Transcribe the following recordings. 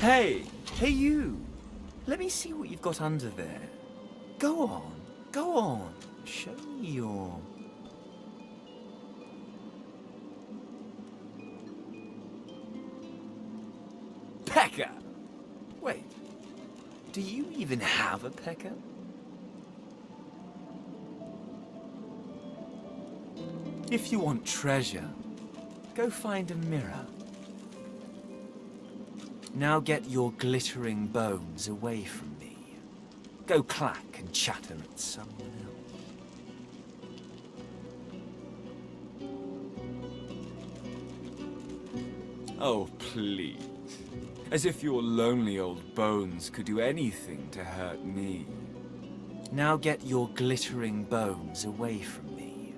Hey! Hey you! Let me see what you've got under there. Go on. Go on. Show me your... pecker! Wait. Do you even have a pecker? If you want treasure, go find a mirror. Now get your glittering bones away from me. Go clack and chatter at someone else. Oh, please. As if your lonely old bones could do anything to hurt me. Now get your glittering bones away from me.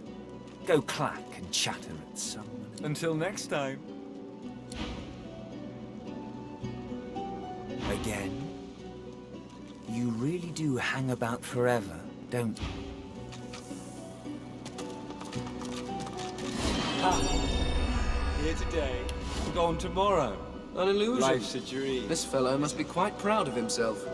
Go clack and chatter at someone. Until next time. Again? You really do hang about forever, don't you? Here today, gone tomorrow. An illusion. Life's a dream. This fellow must be quite proud of himself.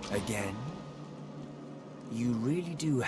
Again? You really do...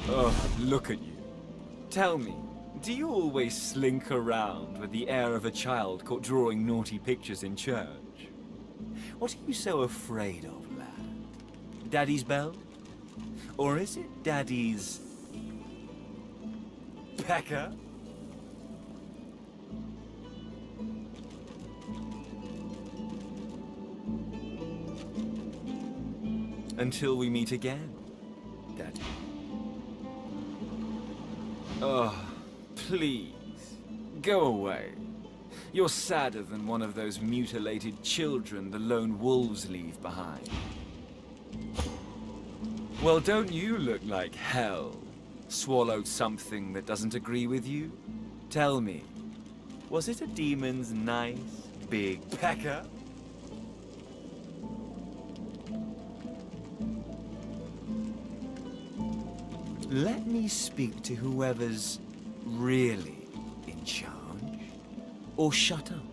Oh, look at you. Tell me, do you always slink around with the air of a child caught drawing naughty pictures in church? What are you so afraid of, lad? Daddy's bell? Or is it Daddy's pecker? Until we meet again, Daddy. Oh, please, go away. You're sadder than one of those mutilated children the lone wolves leave behind. Well, don't you look like hell? Swallowed something that doesn't agree with you? Tell me, was it a demon's nice, big pecker? Let me speak to whoever's really in charge. Or shut up.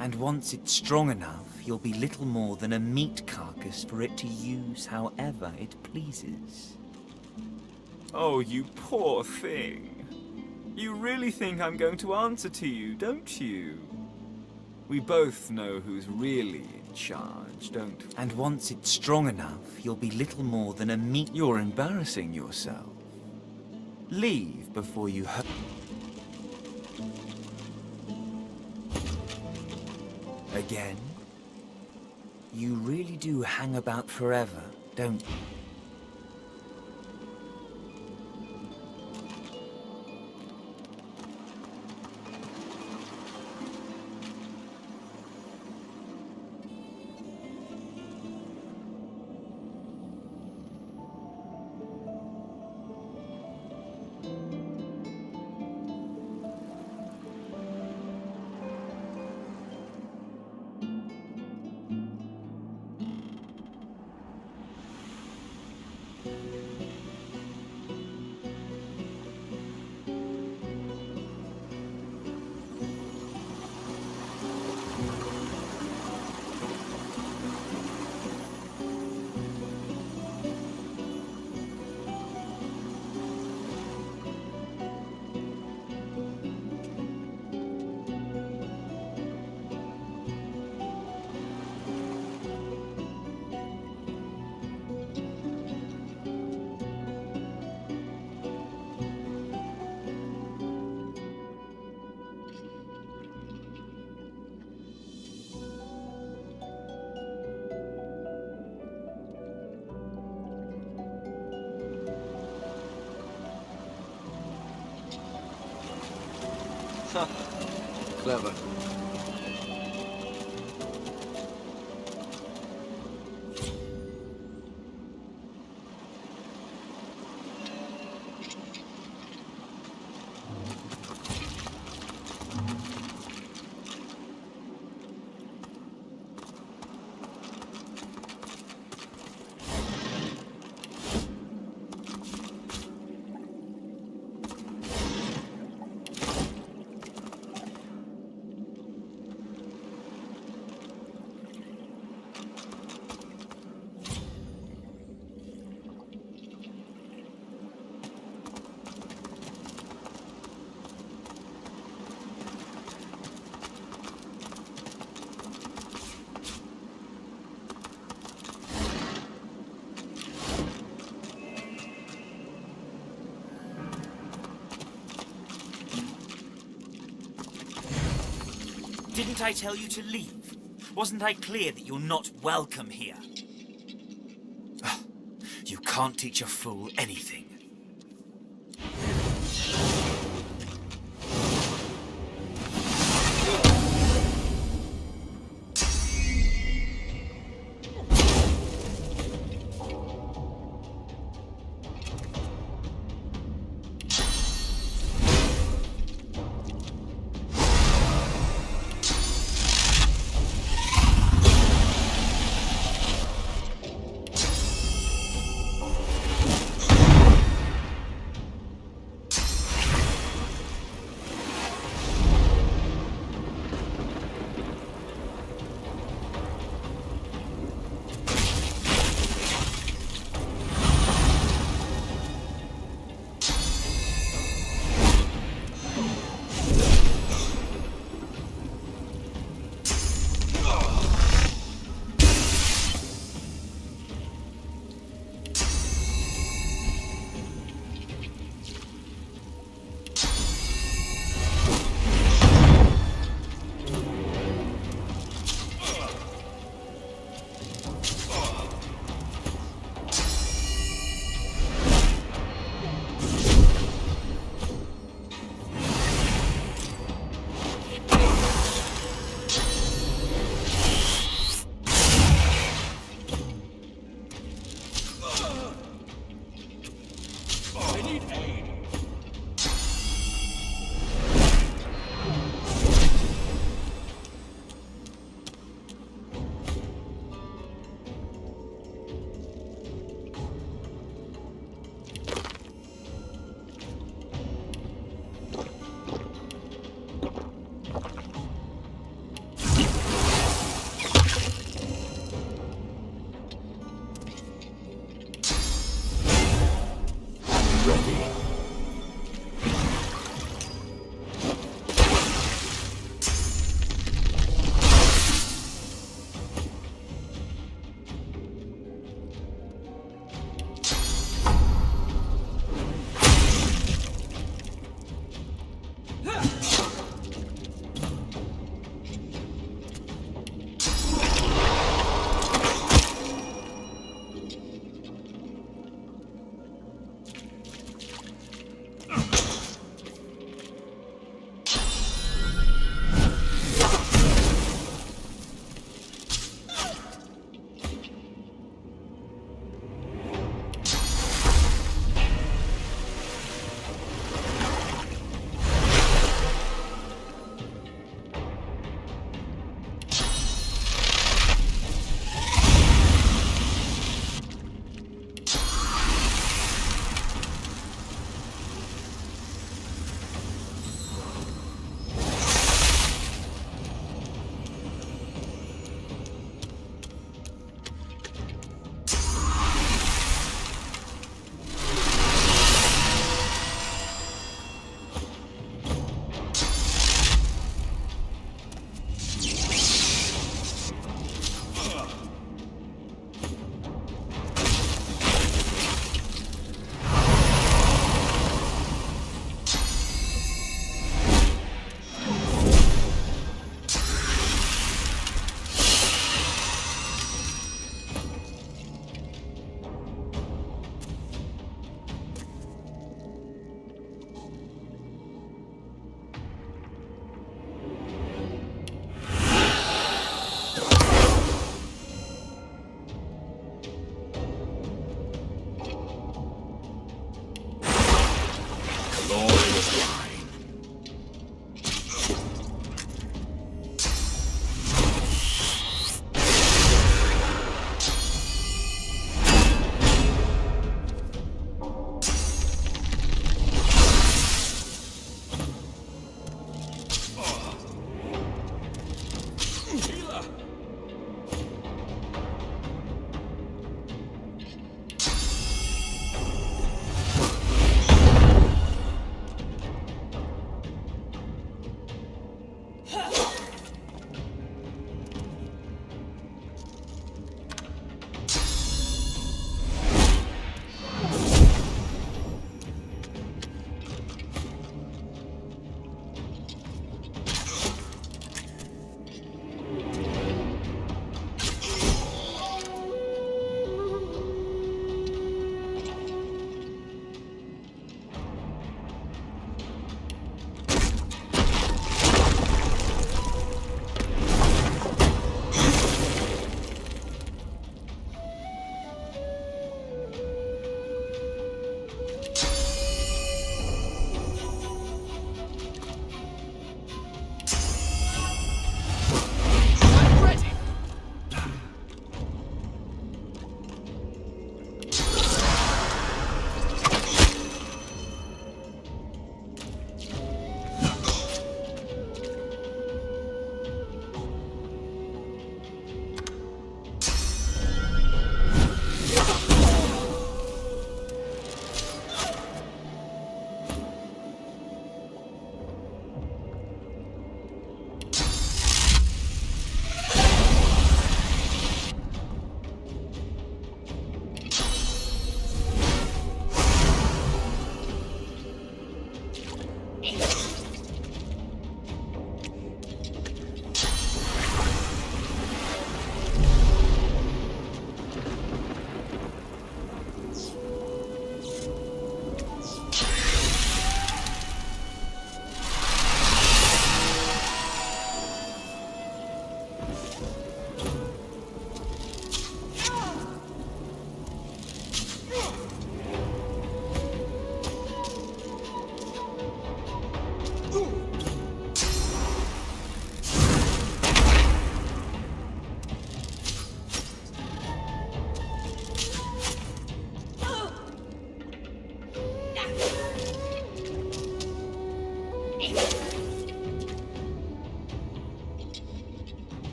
And once it's strong enough, you'll be little more than a meat carcass for it to use however it pleases. Oh, you poor thing. You really think I'm going to answer to you, don't you? We both know who's really in charge, don't we? And once it's strong enough, you'll be little more than a meat... You're embarrassing yourself. Leave before you hurt... Again? You really do hang about forever, don't you? Clever. Didn't I tell you to leave? Wasn't I clear that you're not welcome here? You can't teach a fool anything.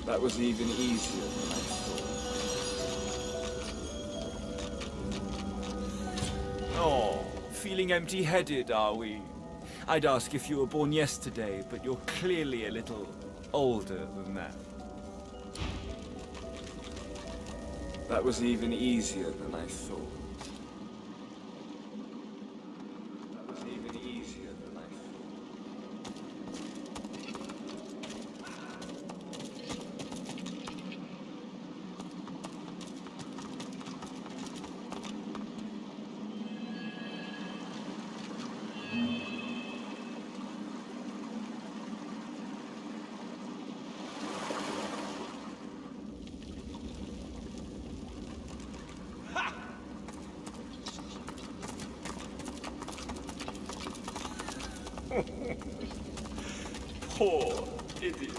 That was even easier than I thought. Oh, feeling empty-headed, are we? I'd ask if you were born yesterday, but you're clearly a little older than that. That was even easier than I thought. That was even easier than I Poor idiot.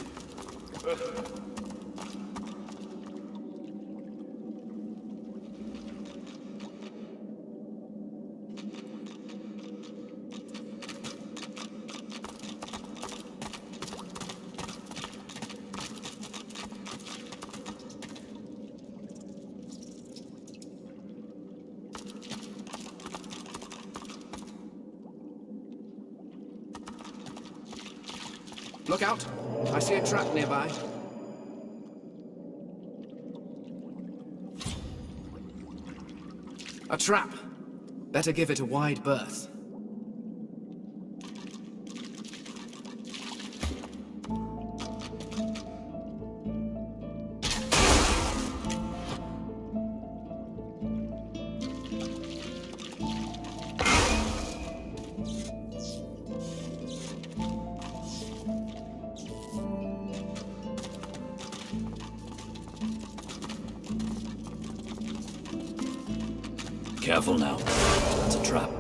Look out! I see a trap nearby. A trap! Better give it a wide berth. Careful now. That's a trap.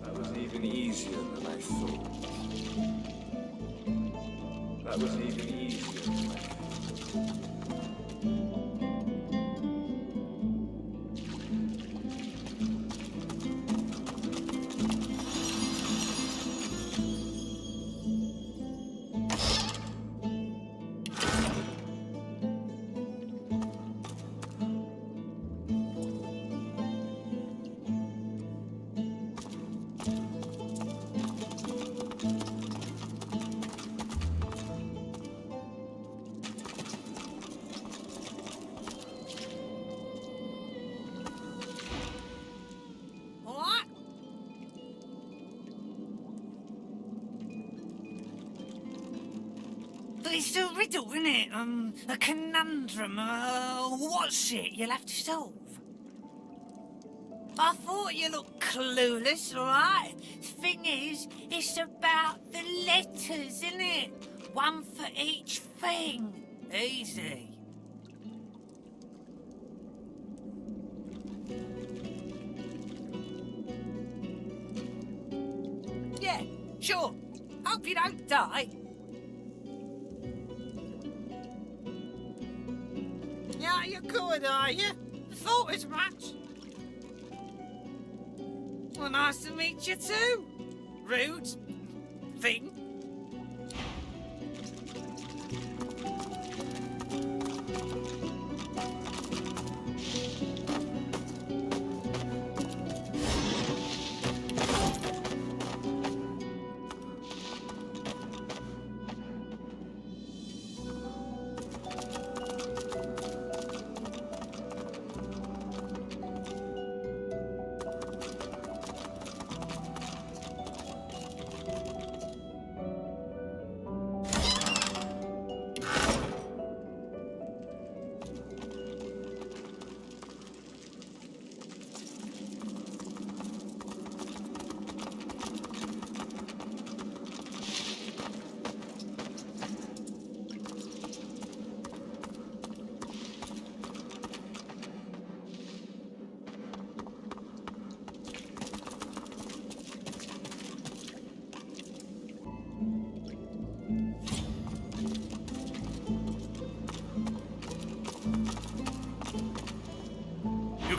That was even easier than I thought. It's a riddle, isn't it? A conundrum. What's it you'll have to solve? I thought you looked clueless, right? Thing is, it's about the letters, isn't it? One for each thing. Easy. Yeah, sure. Hope you don't die. Yeah, you're good, are you? Thought as much. Well, nice to meet you too. Rude thing.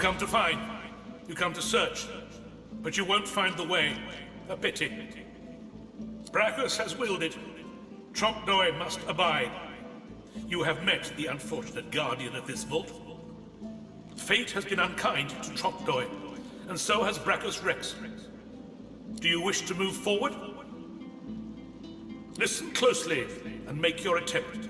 come to find. You come to search. But you won't find the way. A pity. Brackus has willed it. Trompe-l'oeil must abide. You have met the unfortunate guardian of this vault. Fate has been unkind to Trompe-l'oeil, and so has Brackus Rex. Do you wish to move forward? Listen closely and make your attempt.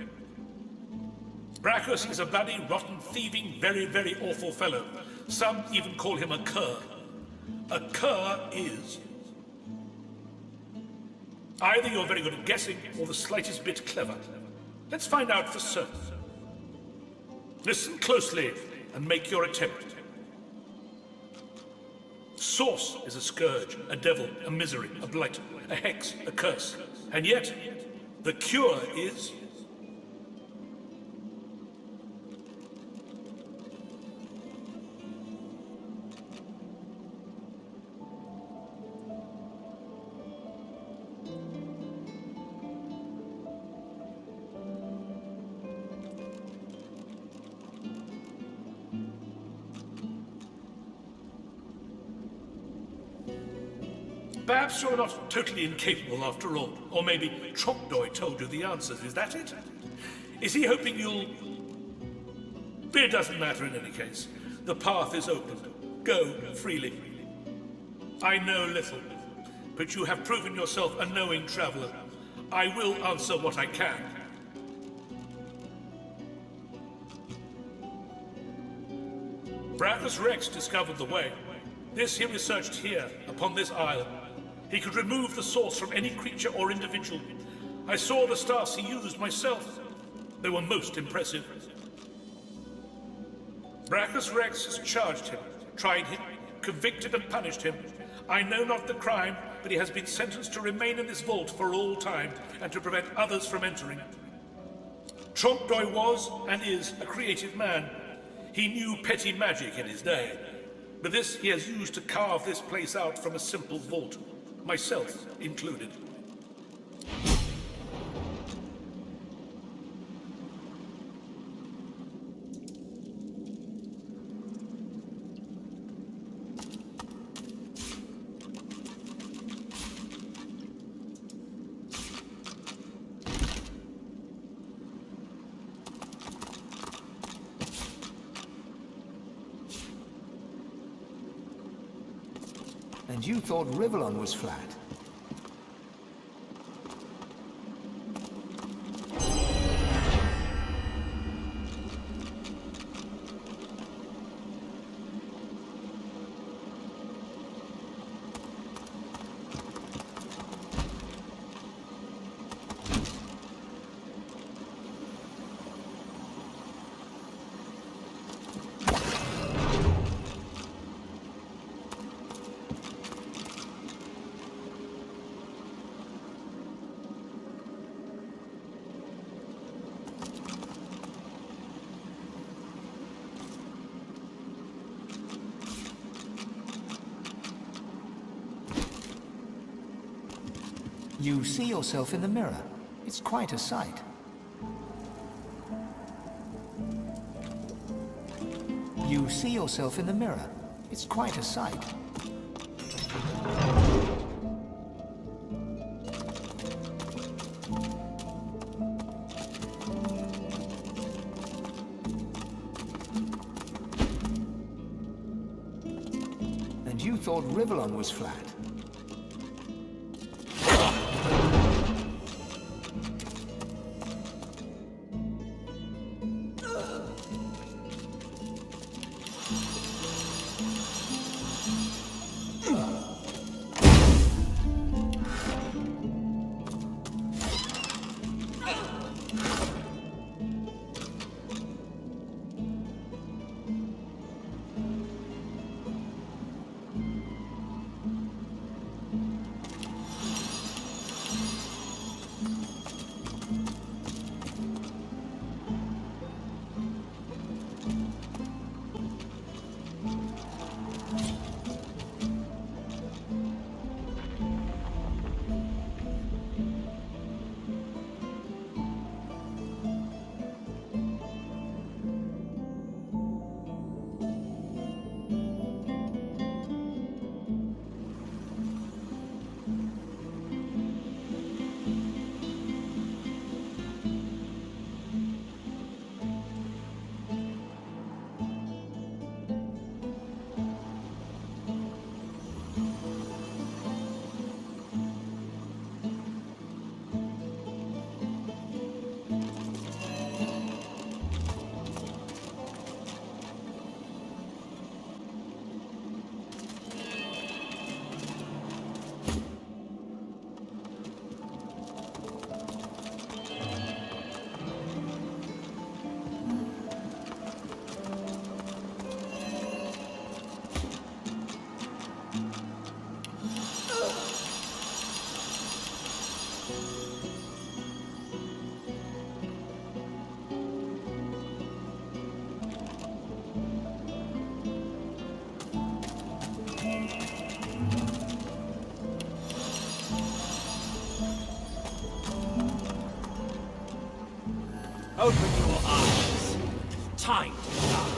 Brackus is a bloody, rotten, thieving, very, very awful fellow. Some even call him a cur. A cur is... either you're very good at guessing, or the slightest bit clever. Let's find out for certain. Listen closely and make your attempt. Source is a scourge, a devil, a misery, a blight, a hex, a curse. And yet, the cure is... Perhaps you're not totally incapable after all. Or maybe Trompe-l'oeil told you the answers, is that it? Is he hoping you'll... It doesn't matter in any case. The path is open. Go freely. I know little, but you have proven yourself a knowing traveler. I will answer what I can. Brackus Rex discovered the way. This he researched here, upon this isle. He could remove the source from any creature or individual. I saw the stars he used myself. They were most impressive. Brackus Rex has charged him, tried him, convicted and punished him. I know not the crime, but he has been sentenced to remain in this vault for all time and to prevent others from entering. Trompe-l'oeil was, and is, a creative man. He knew petty magic in his day. But this he has used to carve this place out from a simple vault. Myself included. And you thought Rivellon was flat? You see yourself in the mirror. It's quite a sight. You see yourself in the mirror. It's quite a sight. And you thought Rivellon was flat. Open your eyes. Time to die.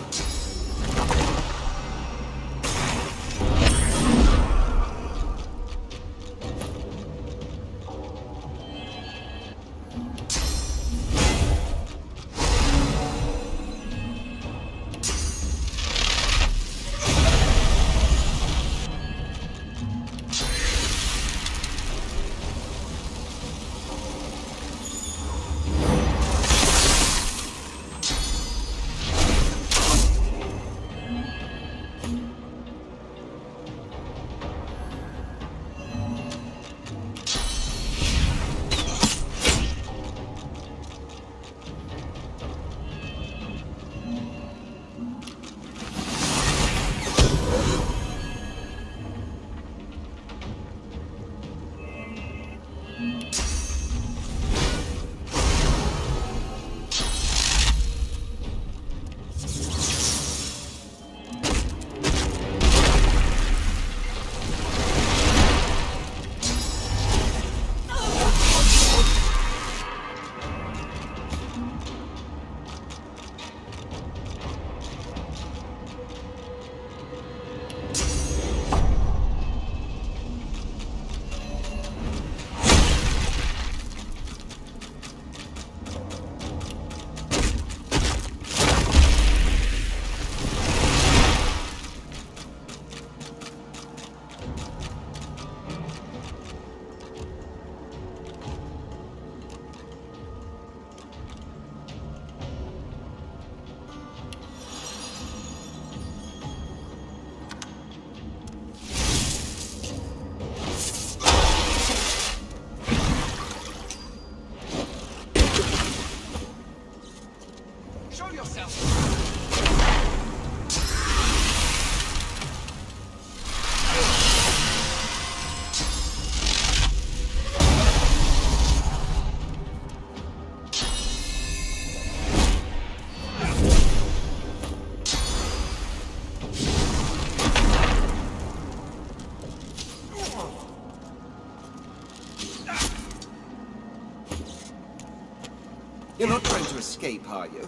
You're not trying to escape, are you?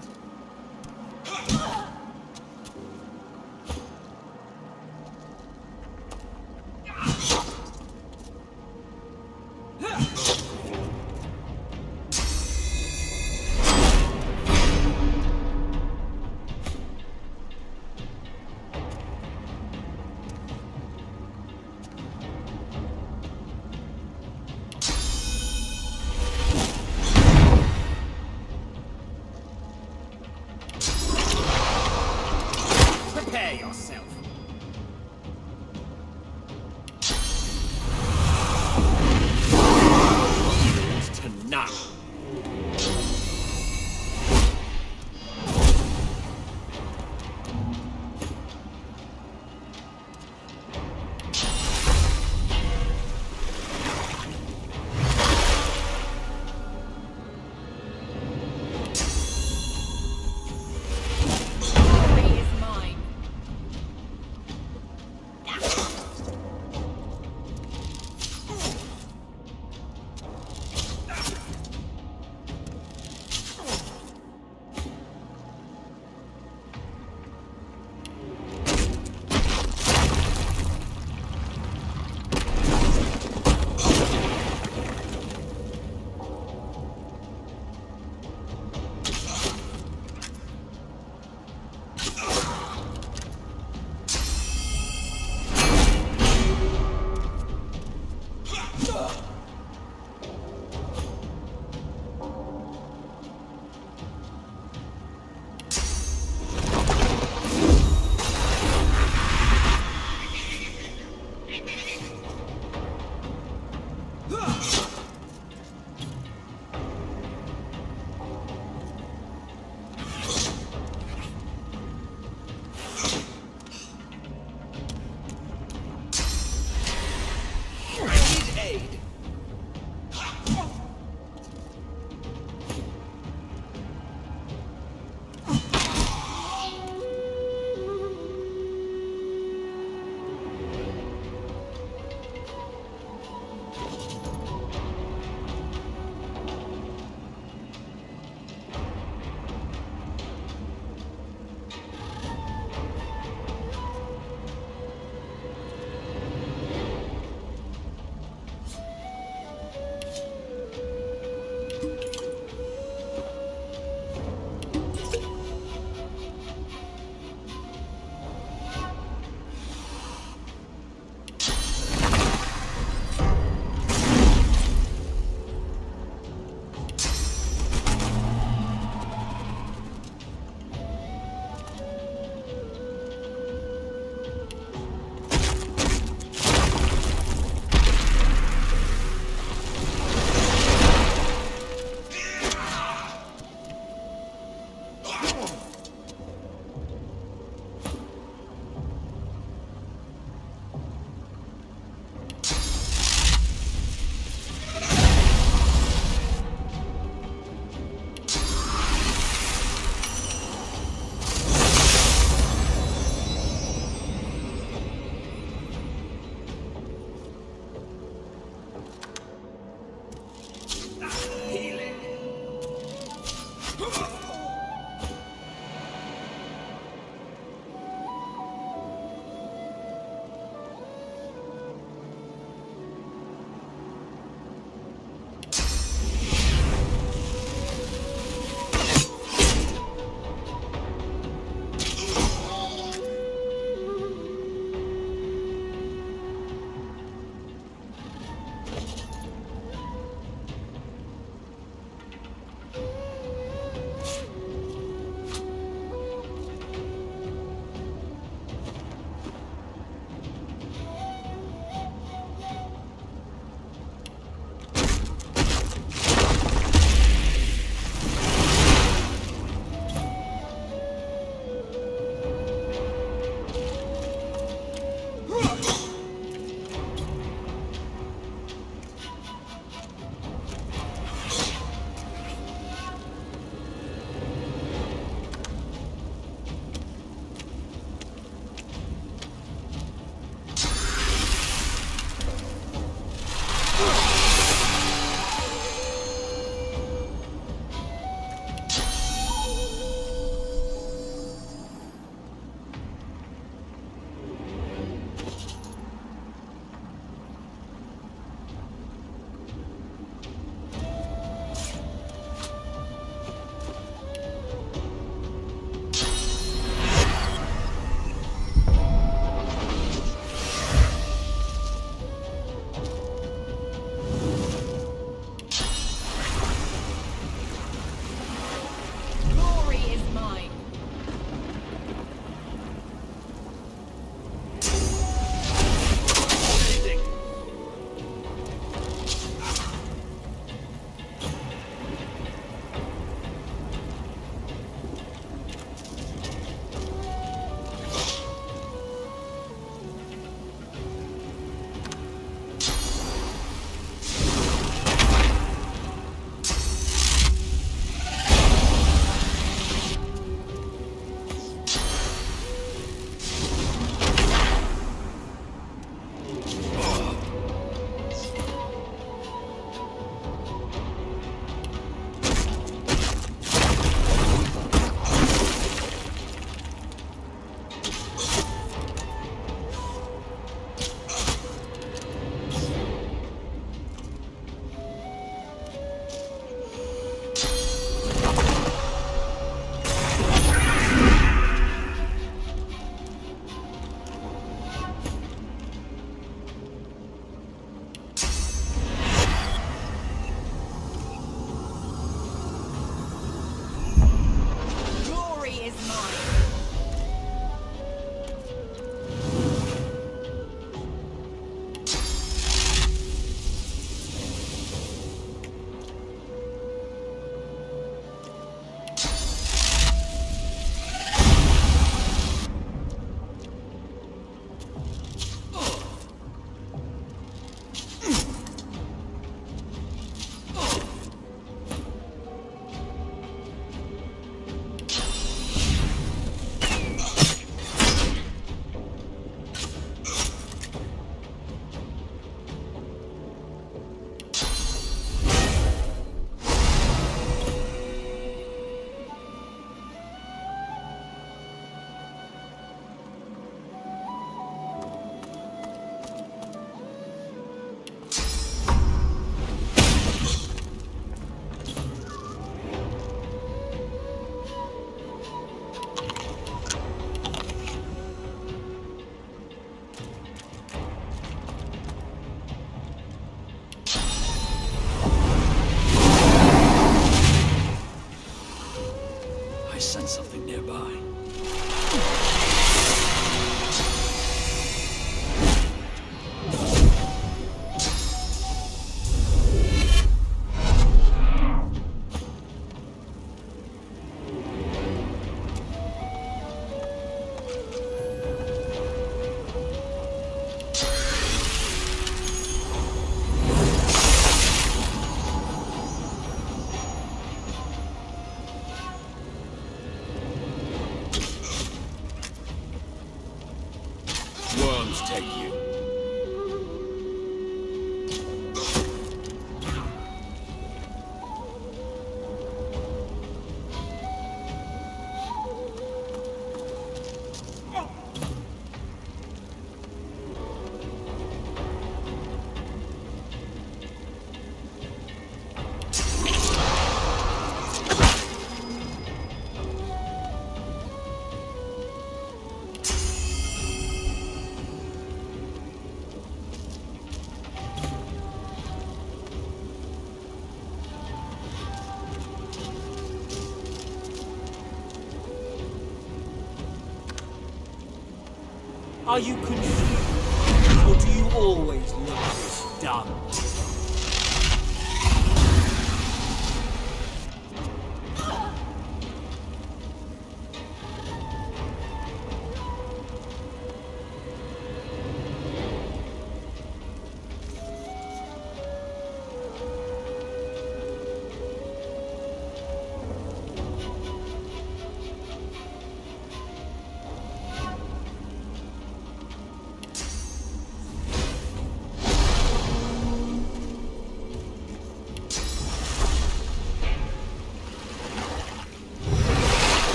Are you confused? Or do you always look this dumb?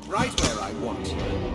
Right where I want you.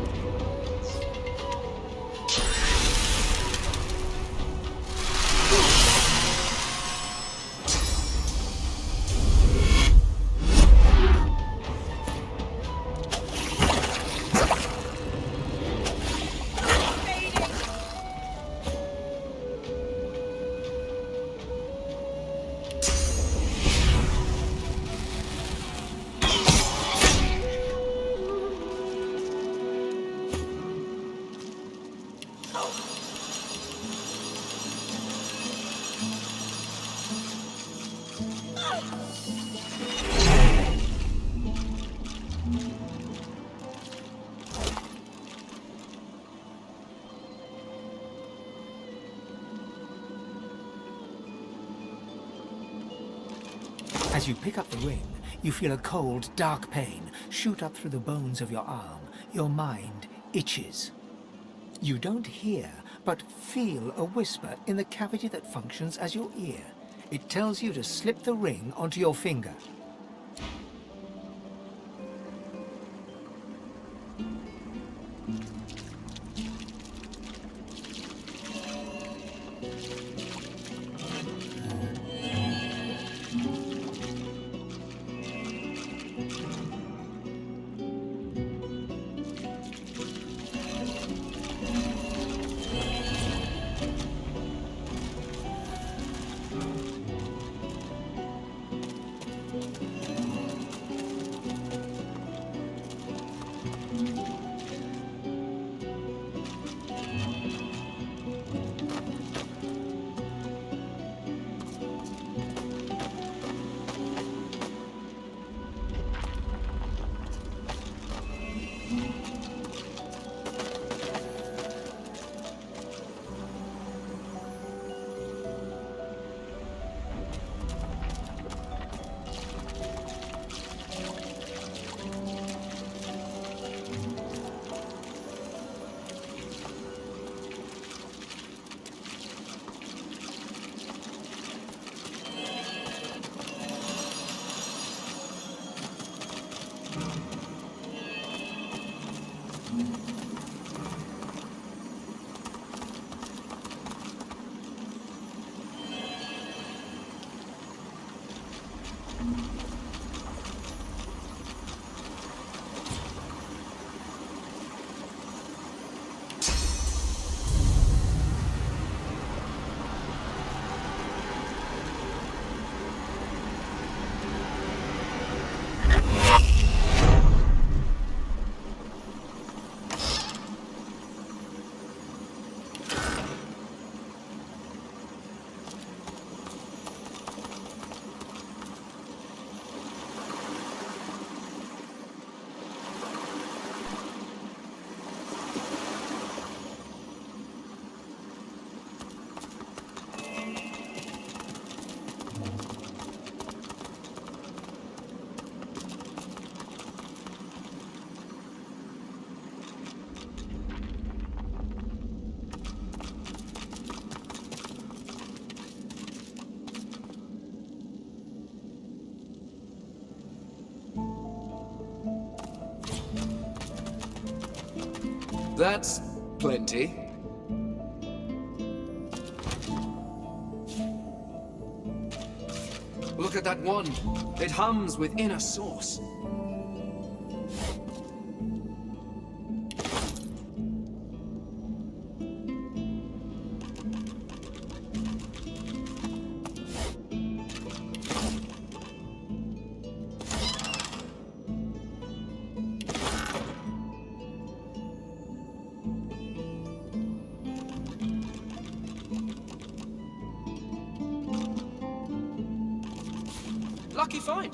As you pick up the ring, you feel a cold, dark pain shoot up through the bones of your arm. Your mind itches. You don't hear, but feel a whisper in the cavity that functions as your ear. It tells you to slip the ring onto your finger. That's plenty. Look at that wand. It hums with inner source. Lucky find.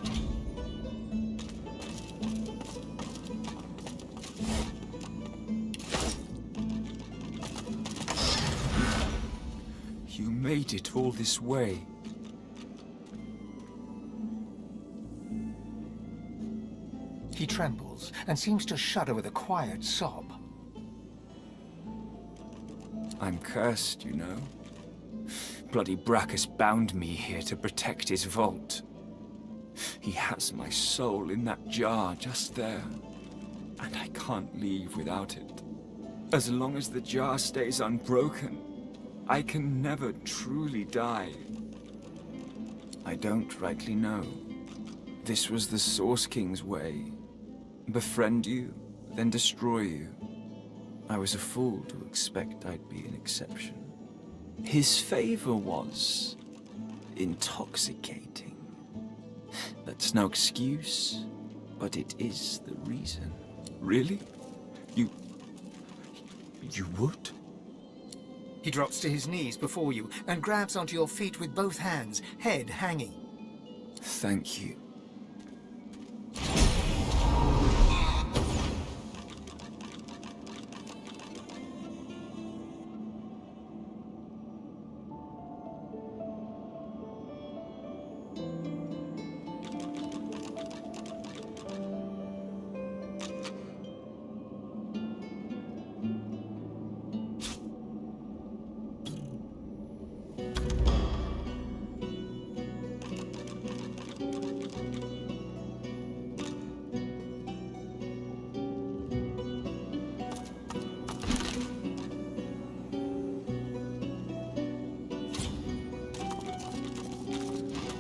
You made it all this way. He trembles and seems to shudder with a quiet sob. I'm cursed, you know. Bloody Bracka's bound me here to protect his vault. He has my soul in that jar just there, and I can't leave without it. As long as the jar stays unbroken, I can never truly die. I don't rightly know. This was the Source King's way. Befriend you, then destroy you. I was a fool to expect I'd be an exception. His favor was intoxicating. That's no excuse, but it is the reason. Really? You would? He drops to his knees before you and grabs onto your feet with both hands, head hanging. Thank you.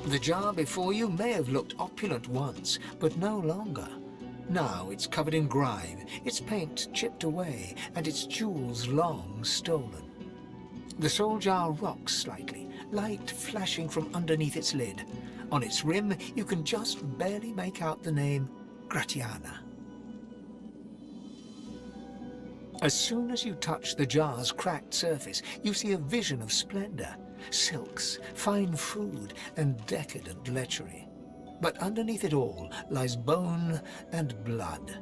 The jar before you may have looked opulent once, but no longer. Now it's covered in grime, its paint chipped away, and its jewels long stolen. The soul jar rocks slightly, light flashing from underneath its lid. On its rim, you can just barely make out the name Gratiana. As soon as you touch the jar's cracked surface, you see a vision of splendor. Silks, fine food, and decadent lechery. But underneath it all lies bone and blood.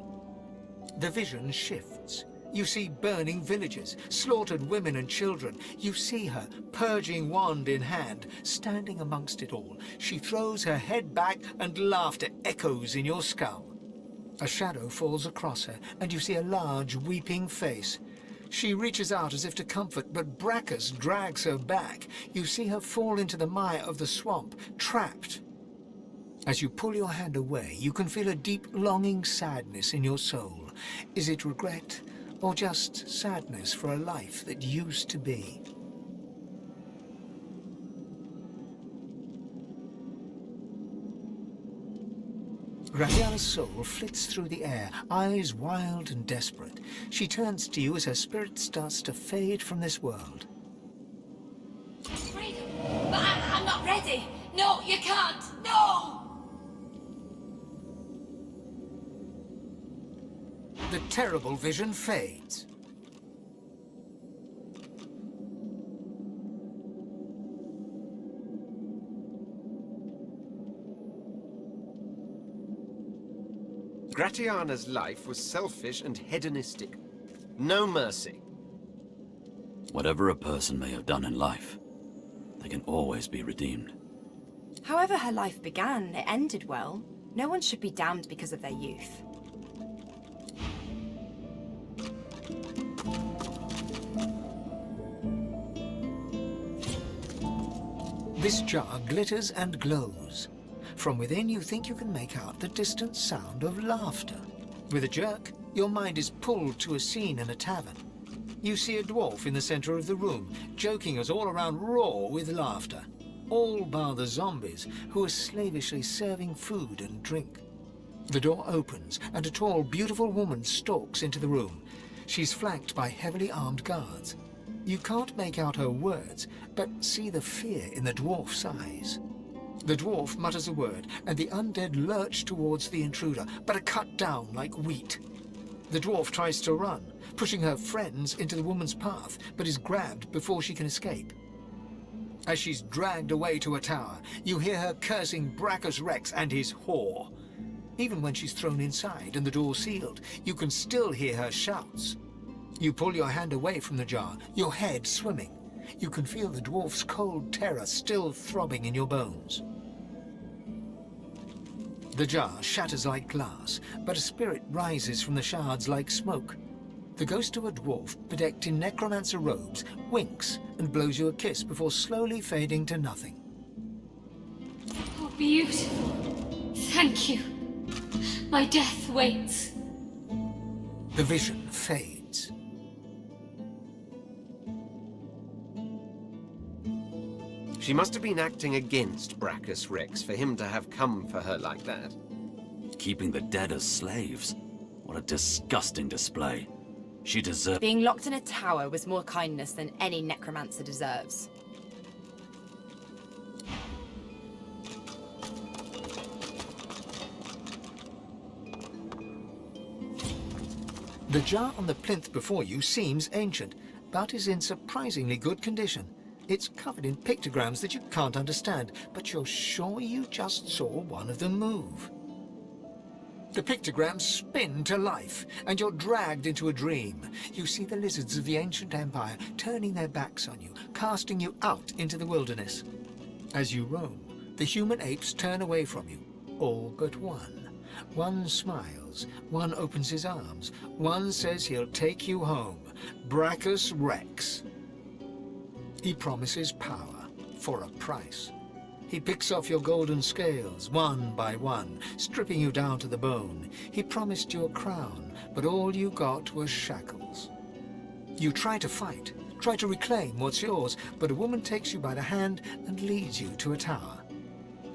The vision shifts. You see burning villages, slaughtered women and children. You see her, purging wand in hand, standing amongst it all. She throws her head back and laughter echoes in your skull. A shadow falls across her, and you see a large, weeping face. She reaches out as if to comfort, but Brackus drags her back. You see her fall into the mire of the swamp, trapped. As you pull your hand away, you can feel a deep, longing sadness in your soul. Is it regret, or just sadness for a life that used to be? Gratiana's soul flits through the air, eyes wild and desperate. She turns to you as her spirit starts to fade from this world. Freedom! But I'm not ready! No, you can't! No! The terrible vision fades. Gratiana's life was selfish and hedonistic. No mercy. Whatever a person may have done in life, they can always be redeemed. However her life began, it ended well. No one should be damned because of their youth. This jar glitters and glows. From within, you think you can make out the distant sound of laughter. With a jerk, Your mind is pulled to a scene in a tavern. You see a dwarf in the center of the room, joking us all around roar with laughter. All bar the zombies, who are slavishly serving food and drink. The door opens, and a tall, beautiful woman stalks into the room. She's flanked by heavily armed guards. You can't make out her words, but see the fear in the dwarf's eyes. The dwarf mutters a word, and the undead lurch towards the intruder, but are cut down like wheat. The dwarf tries to run, pushing her friends into the woman's path, but is grabbed before she can escape. As she's dragged away to a tower, you hear her cursing Brackus Rex and his whore. Even when she's thrown inside and the door sealed, you can still hear her shouts. You pull your hand away from the jar, your head swimming. You can feel the dwarf's cold terror still throbbing in your bones. The jar shatters like glass, but a spirit rises from the shards like smoke. The ghost of a dwarf, bedecked in necromancer robes, winks and blows you a kiss before slowly fading to nothing. Oh, beautiful. Thank you. My death waits. The vision fades. She must have been acting against Brackus Rex for him to have come for her like that. Keeping the dead as slaves? What a disgusting display. She deserves... Being locked in a tower was more kindness than any necromancer deserves. The jar on the plinth before you seems ancient, but is in surprisingly good condition. It's covered in pictograms that you can't understand, but you're sure you just saw one of them move. The pictograms spin to life, and you're dragged into a dream. You see the lizards of the ancient empire turning their backs on you, casting you out into the wilderness. As you roam, the human apes turn away from you, all but one. One smiles, one opens his arms, one says he'll take you home. Brackus Rex. He promises power for a price. He picks off your golden scales, one by one, stripping you down to the bone. He promised you a crown, but all you got was shackles. You try to fight, try to reclaim what's yours, but a woman takes you by the hand and leads you to a tower.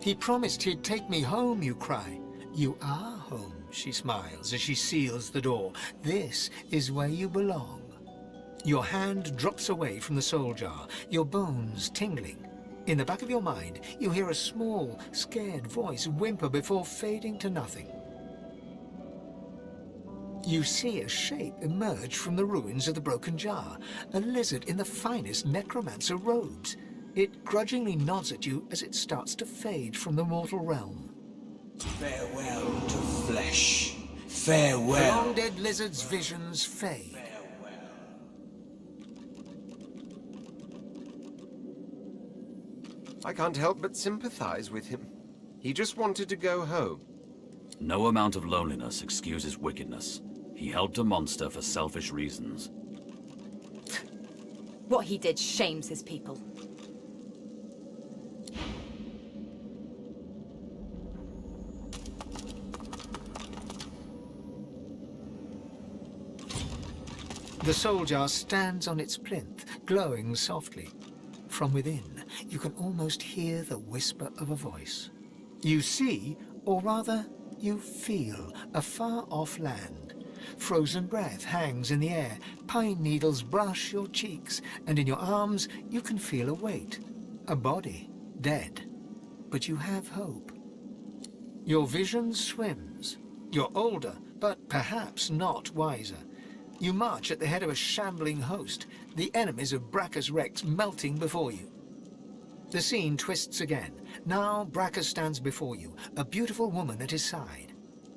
He promised he'd take me home, you cry. You are home, she smiles as she seals the door. This is where you belong. Your hand drops away from the soul jar, your bones tingling. In the back of your mind, you hear a small, scared voice whimper before fading to nothing. You see a shape emerge from the ruins of the broken jar, a lizard in the finest necromancer robes. It grudgingly nods at you as it starts to fade from the mortal realm. Farewell to flesh. Farewell. The long-dead lizard's visions fade. I can't help but sympathize with him. He just wanted to go home. No amount of loneliness excuses wickedness. He helped a monster for selfish reasons. What he did shames his people. The soul jar stands on its plinth, glowing softly. From within, you can almost hear the whisper of a voice. You see, or rather, you feel a far-off land. Frozen breath hangs in the air, pine needles brush your cheeks, and in your arms you can feel a weight. A body, dead. But you have hope. Your vision swims. You're older, but perhaps not wiser. You march at the head of a shambling host, the enemies of Brackus Rex melting before you. The scene twists again. Now Brackus stands before you, a beautiful woman at his side.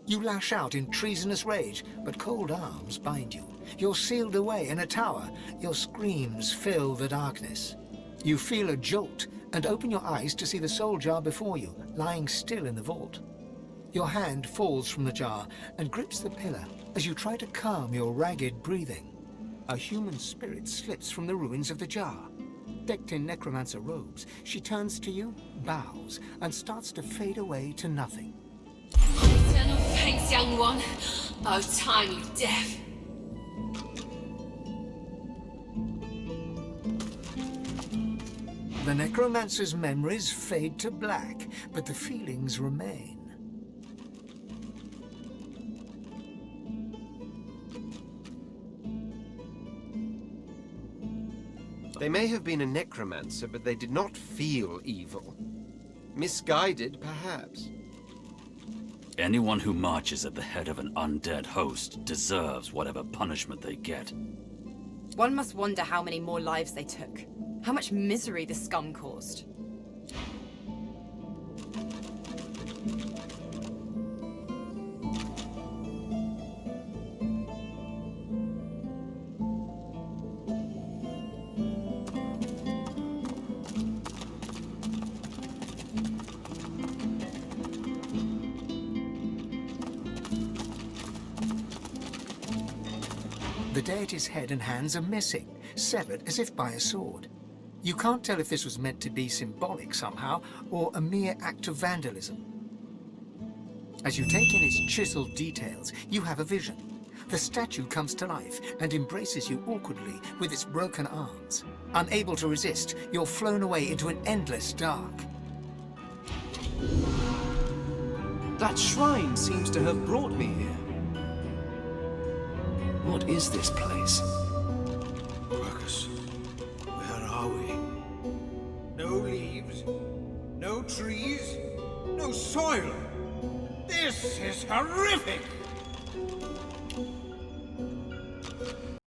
You lash out in treasonous rage, but cold arms bind you. You're sealed away in a tower. Your screams fill the darkness. You feel a jolt and open your eyes to see the soul jar before you, lying still in the vault. Your hand falls from the jar and grips the pillar as you try to calm your ragged breathing. A human spirit slips from the ruins of the jar. Decked in necromancer robes, she turns to you, bows, and starts to fade away to nothing. Return No thanks, young one. Oh, timely death. The necromancer's memories fade to black, but the feelings remain. They may have been a necromancer, but they did not feel evil. Misguided, perhaps. Anyone who marches at the head of an undead host deserves whatever punishment they get. One must wonder how many more lives they took. How much misery the scum caused. The deity's head and hands are missing, severed as if by a sword. You can't tell if this was meant to be symbolic somehow, or a mere act of vandalism. As you take in its chiseled details, you have a vision. The statue comes to life and embraces you awkwardly with its broken arms. Unable to resist, you're flown away into an endless dark. That shrine seems to have brought me here. What is this place? Marcus, where are we? No leaves, no trees, no soil. This is horrific!